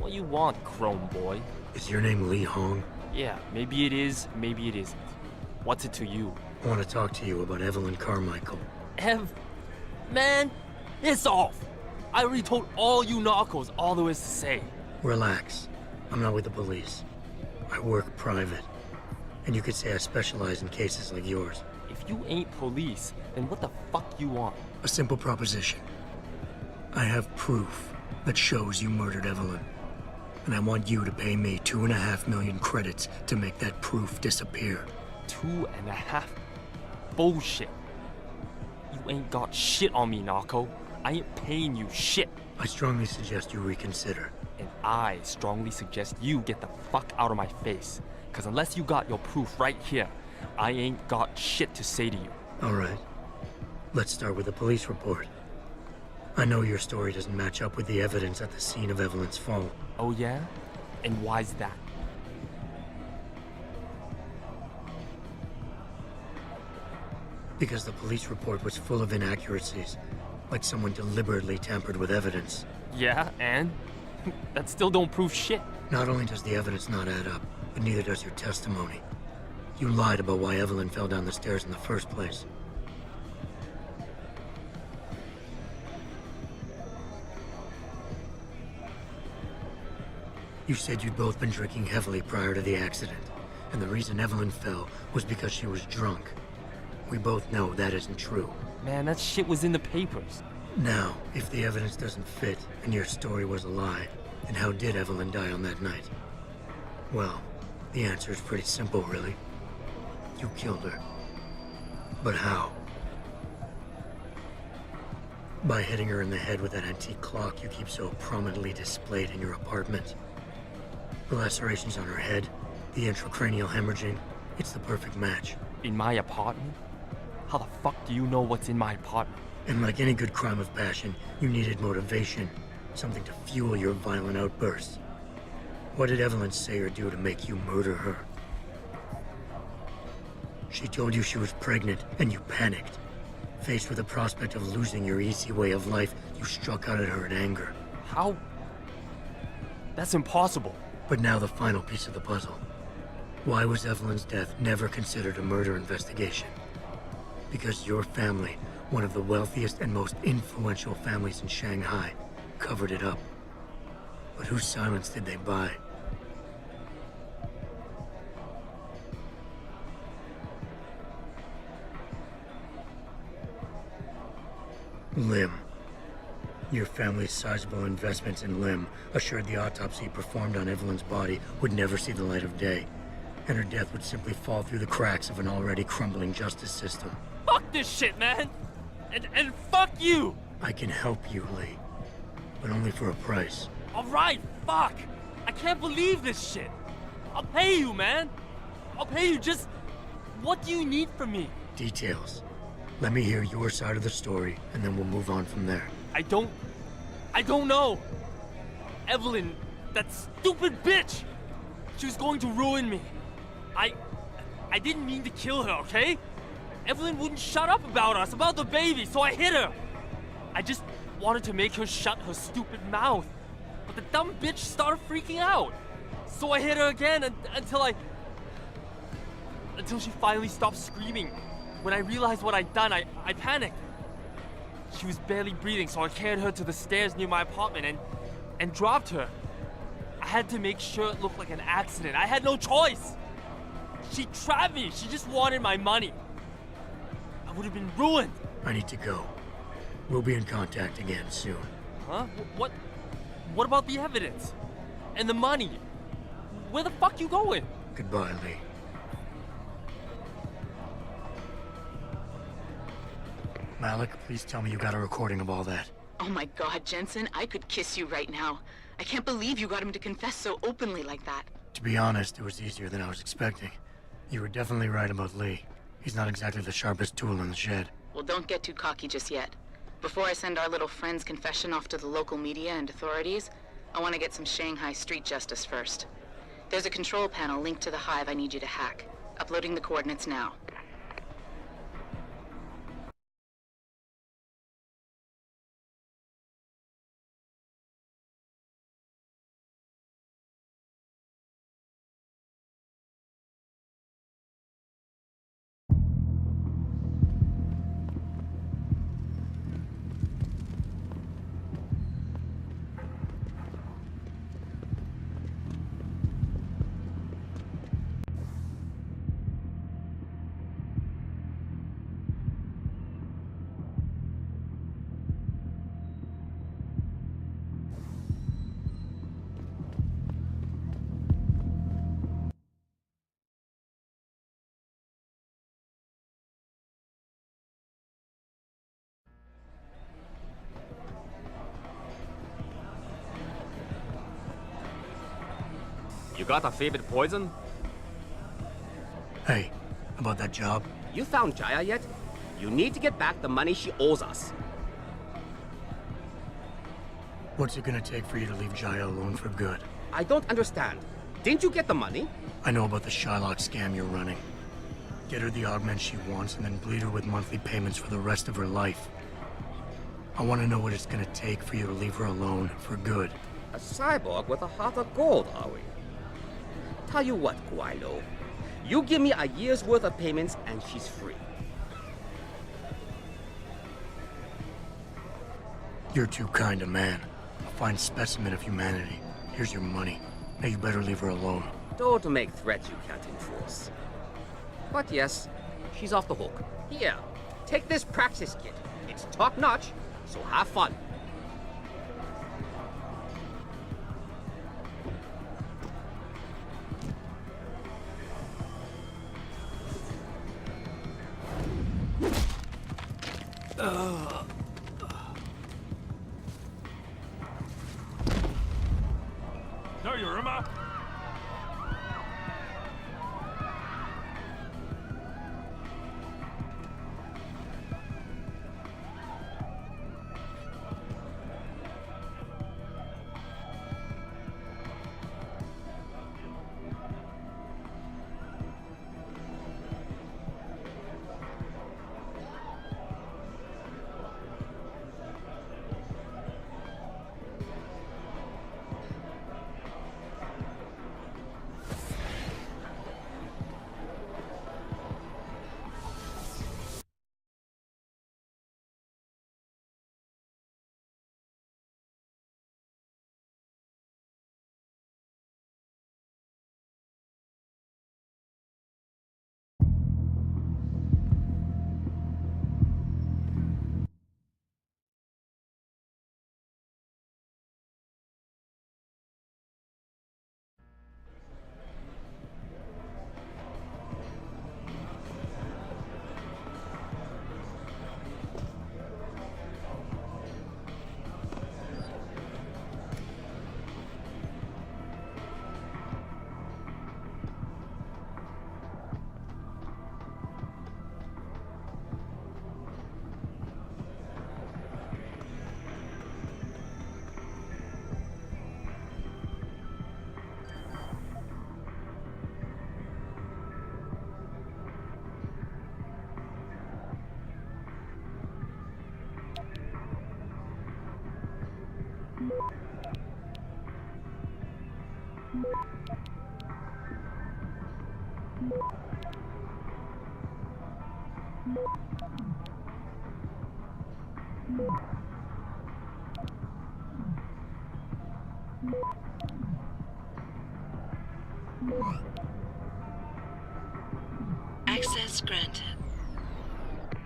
what you want, Chrome Boy. Is your name Lee Hong? Yeah, maybe it is, maybe it isn't. What's it to you? I want to talk to you about Evelyn Carmichael. Man, it's off! I already told all you narcos all there is to say. Relax. I'm not with the police. I work private. And you could say I specialize in cases like yours. If you ain't police, then what the fuck you want? A simple proposition. I have proof that shows you murdered Evelyn. And I want you to pay me 2.5 million credits to make that proof disappear. 2.5? Bullshit. You ain't got shit on me, narco. I ain't paying you shit. I strongly suggest you reconsider. And I strongly suggest you get the fuck out of my face. Cause unless you got your proof right here, I ain't got shit to say to you. All right. Let's start with the police report. I know your story doesn't match up with the evidence at the scene of Evelyn's fall. Oh yeah? And why's that? Because the police report was full of inaccuracies, like someone deliberately tampered with evidence. Yeah, and? That still don't prove shit. Not only does the evidence not add up, but neither does your testimony. You lied about why Evelyn fell down the stairs in the first place. You said you'd both been drinking heavily prior to the accident, and the reason Evelyn fell was because she was drunk. We both know that isn't true. Man, that shit was in the papers. Now, if the evidence doesn't fit and your story was a lie, then how did Evelyn die on that night? Well, the answer is pretty simple, really. You killed her. But how? By hitting her in the head with that antique clock you keep so prominently displayed in your apartment. The lacerations on her head, the intracranial hemorrhaging, it's the perfect match. In my apartment? How the fuck do you know what's in my apartment? And like any good crime of passion, you needed motivation, something to fuel your violent outbursts. What did Evelyn say or do to make you murder her? She told you she was pregnant, and you panicked. Faced with the prospect of losing your easy way of life, you struck out at her in anger. How? That's impossible. But now the final piece of the puzzle. Why was Evelyn's death never considered a murder investigation? Because your family, one of the wealthiest and most influential families in Shanghai, covered it up. But whose silence did they buy? Lim. Your family's sizable investments in Lim assured the autopsy performed on Evelyn's body would never see the light of day, and her death would simply fall through the cracks of an already crumbling justice system. Fuck this shit, man! And fuck you! I can help you, Lee, but only for a price. Alright, fuck! I can't believe this shit! I'll pay you, man! I'll pay you, just... What do you need from me? Details. Let me hear your side of the story, and then we'll move on from there. I don't know! Evelyn, that stupid bitch! She was going to ruin me. I didn't mean to kill her, okay? Evelyn wouldn't shut up about us, about the baby, so I hit her. I just wanted to make her shut her stupid mouth. But the dumb bitch started freaking out. So I hit her again until she finally stopped screaming. When I realized what I'd done, I panicked. She was barely breathing, so I carried her to the stairs near my apartment and dropped her. I had to make sure it looked like an accident. I had no choice. She trapped me. She just wanted my money. I would have been ruined. I need to go. We'll be in contact again soon. Huh? What about the evidence? And the money? Where the fuck you going? Goodbye, Lee. Malik, please tell me you got a recording of all that. Oh my God, Jensen, I could kiss you right now. I can't believe you got him to confess so openly like that. To be honest, it was easier than I was expecting. You were definitely right about Lee. He's not exactly the sharpest tool in the shed. Well, don't get too cocky just yet. Before I send our little friend's confession off to the local media and authorities, I want to get some Shanghai street justice first. There's a control panel linked to the hive I need you to hack. Uploading the coordinates now. You got a favorite poison? Hey, about that job? You found Jaya yet? You need to get back the money she owes us. What's it gonna take for you to leave Jaya alone for good? I don't understand. Didn't you get the money? I know about the Shylock scam you're running. Get her the augment she wants and then bleed her with monthly payments for the rest of her life. I want to know what it's gonna take for you to leave her alone for good. A cyborg with a heart of gold, are we? Tell you what, Guilo. You give me a year's worth of payments and she's free. You're too kind a man. A fine specimen of humanity. Here's your money. Now you better leave her alone. Don't make threats you can't enforce. But yes, she's off the hook. Here, take this practice kit. It's top-notch, so have fun. No, Yurima. Access granted.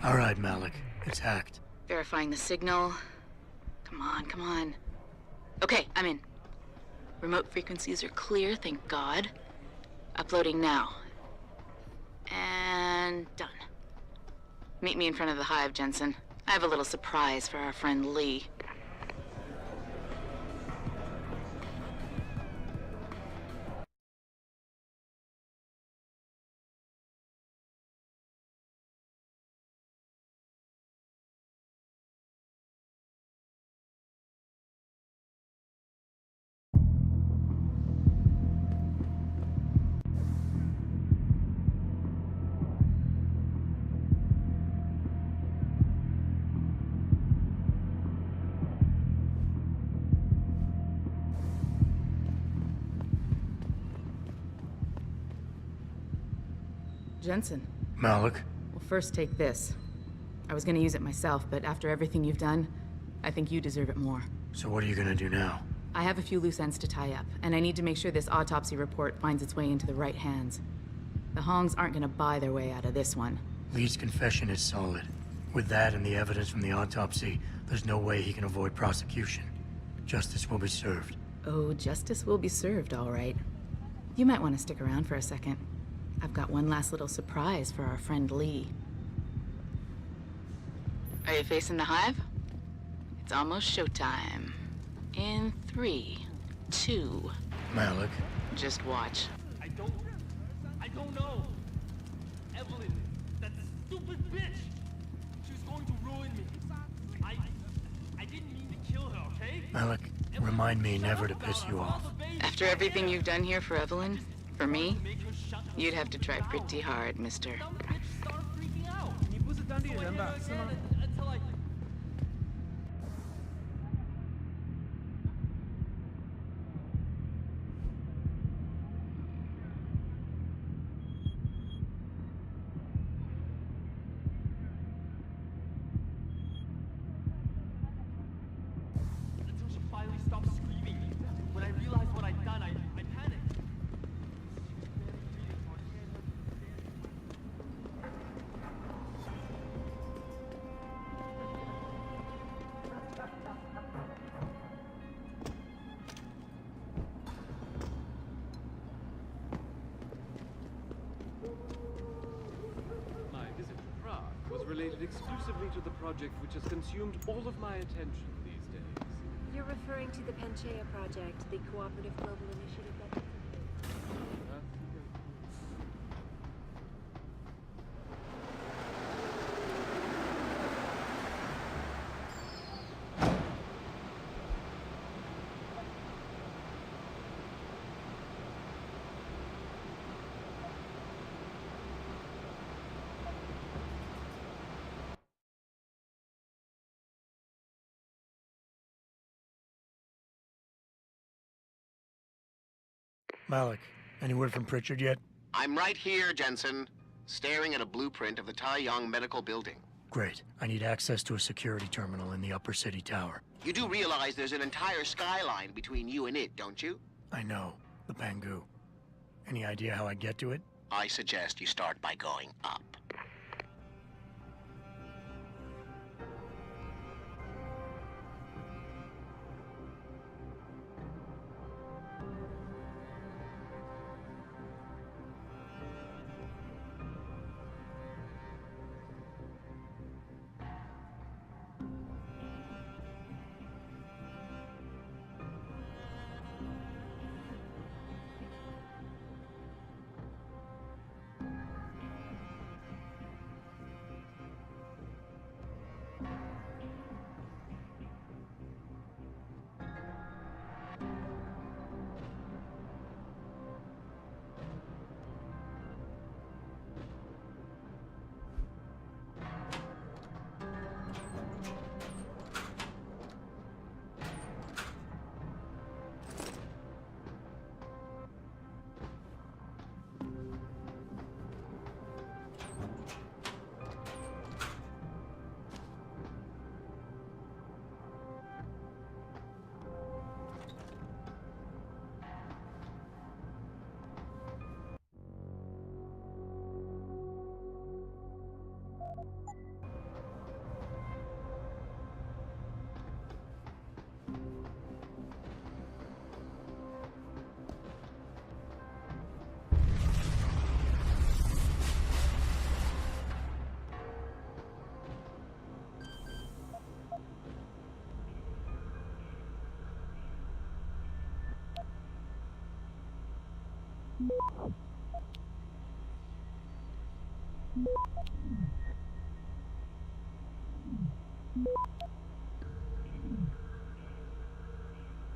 All right, Malik. It's hacked. Verifying the signal. Come on, come on. Okay, I'm in. Remote frequencies are clear, thank God. Uploading now. And done. Meet me in front of the hive, Jensen. I have a little surprise for our friend Lee. Jensen. Malik? Well, first take this. I was gonna use it myself, but after everything you've done, I think you deserve it more. So what are you gonna do now? I have a few loose ends to tie up, and I need to make sure this autopsy report finds its way into the right hands. The Hongs aren't gonna buy their way out of this one. Lee's confession is solid. With that and the evidence from the autopsy, there's no way he can avoid prosecution. Justice will be served. Oh, justice will be served, all right. You might want to stick around for a second. I've got one last little surprise for our friend Lee. Are you facing the hive? It's almost showtime. In 3, 2... Malik, Just watch. I don't know. Evelyn, that stupid bitch. She was going to ruin me. I didn't mean to kill her, okay? Malik, remind me never to piss you off. After everything you've done here for Evelyn, for me, you'd have to try pretty hard, mister. Until she finally stopped screaming. When I realized what I'd done, I panicked. My visit to Prague was related exclusively to the project which has consumed all of my attention these days. You're referring to the Panchaea project, the cooperative global initiative that... Malik, any word from Pritchard yet? I'm right here, Jensen, staring at a blueprint of the TYM medical building. Great. I need access to a security terminal in the upper city tower. You do realize there's an entire skyline between you and it, don't you? I know. The Pangu. Any idea how I get to it? I suggest you start by going up.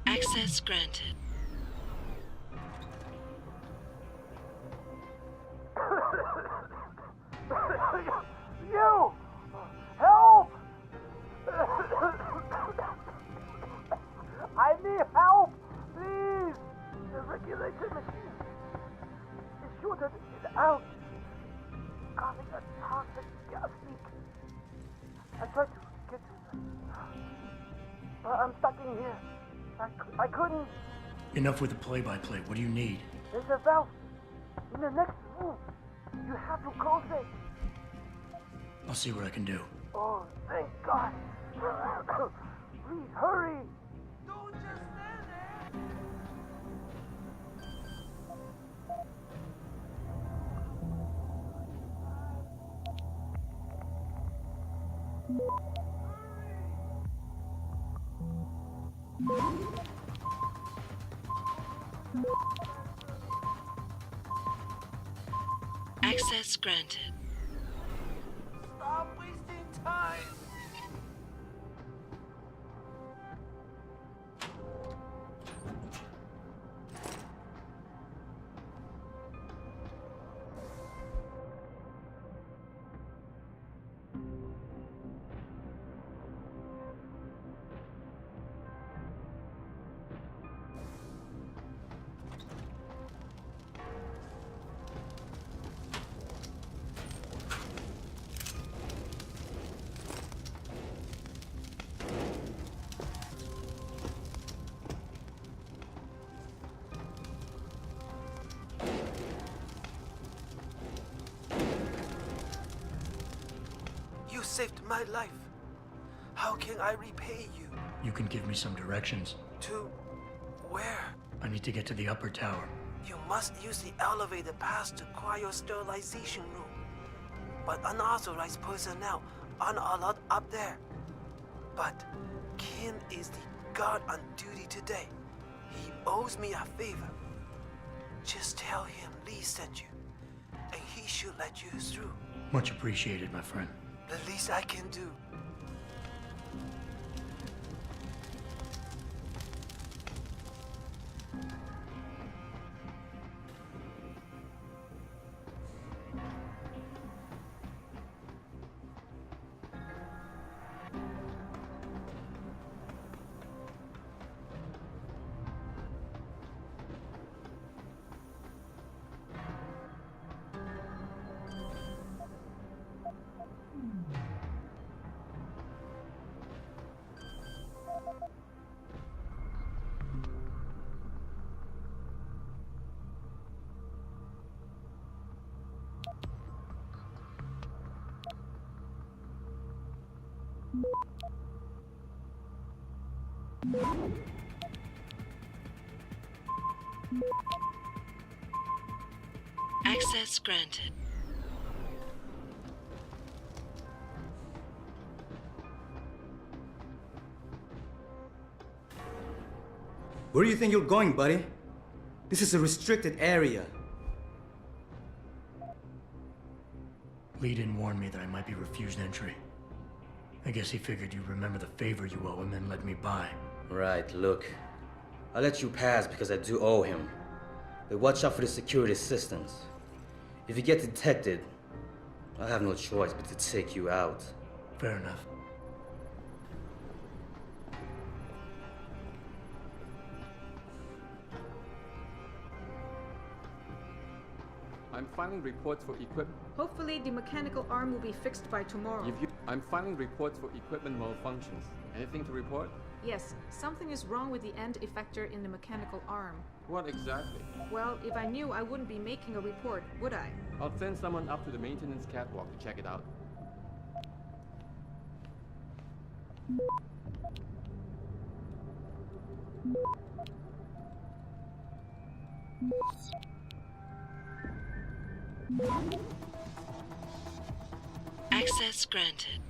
Access granted. You! Help! I need help! Please! The regulation machine is shorted it out, causing a toxic gas leak. I tried to get to but I'm stuck in here. I couldn't. Enough with the play-by-play. What do you need? There's a valve in the next room. You have to close it. I'll see what I can do. Oh, thank God. Please hurry. Don't just stand there. Access granted. Stop wasting time! You saved my life. How can I repay you? You can give me some directions. To where? I need to get to the upper tower. You must use the elevator pass to cryosterilization room. But unauthorized personnel aren't allowed up there. But Kim is the guard on duty today. He owes me a favor. Just tell him Lee sent you, and he should let you through. Much appreciated, my friend. The least I can do. Access granted. Where do you think you're going, buddy? This is a restricted area. Lee didn't warn me that I might be refused entry. I guess he figured you remember the favor you owe him and let me by. Right, look. I'll let you pass because I do owe him. But watch out for the security systems. If you get detected, I'll have no choice but to take you out. Fair enough. I'm filing reports for equipment. Hopefully the mechanical arm will be fixed by tomorrow. I'm filing reports for equipment malfunctions. Anything to report? Yes, something is wrong with the end effector in the mechanical arm. What exactly? Well, if I knew, I wouldn't be making a report, would I? I'll send someone up to the maintenance catwalk to check it out. Access granted.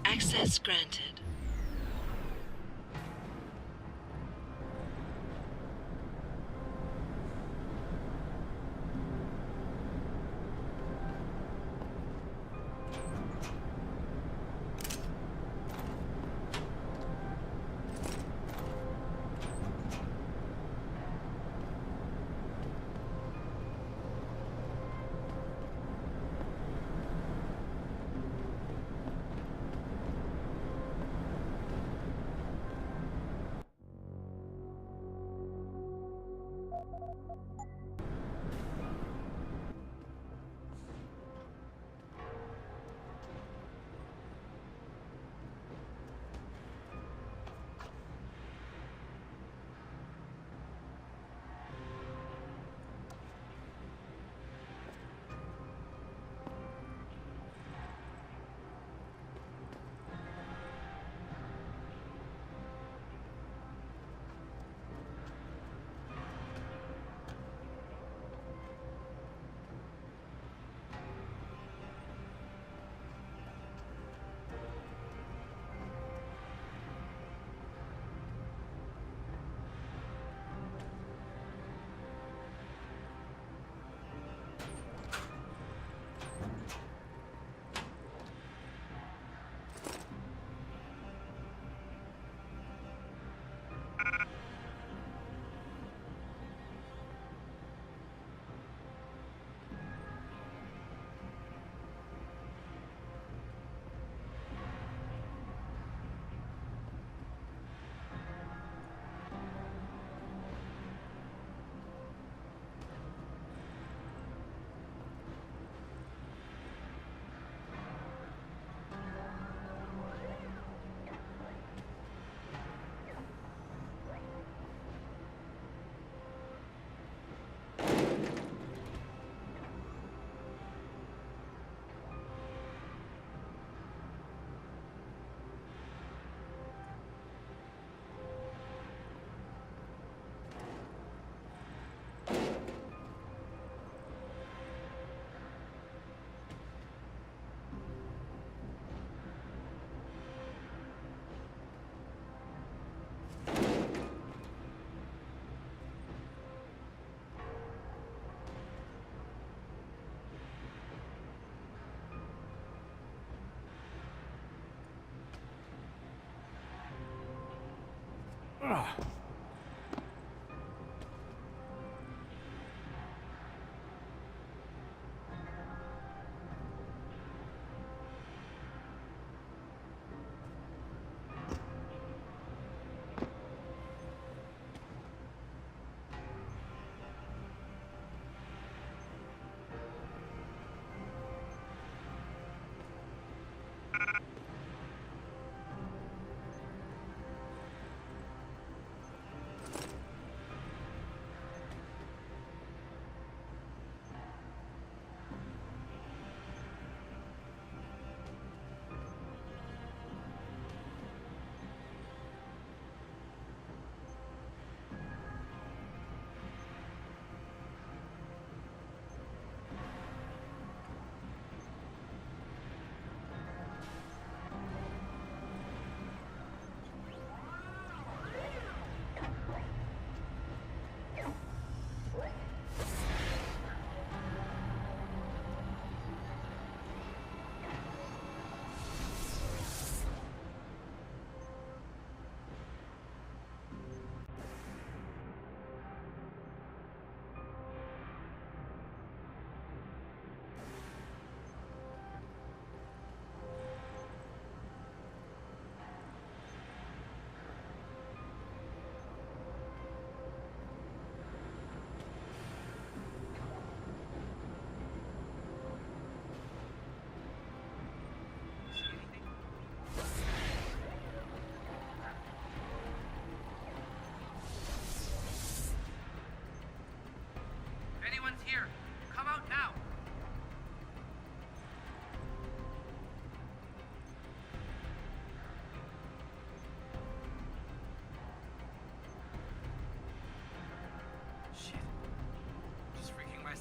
Access granted.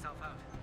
myself out.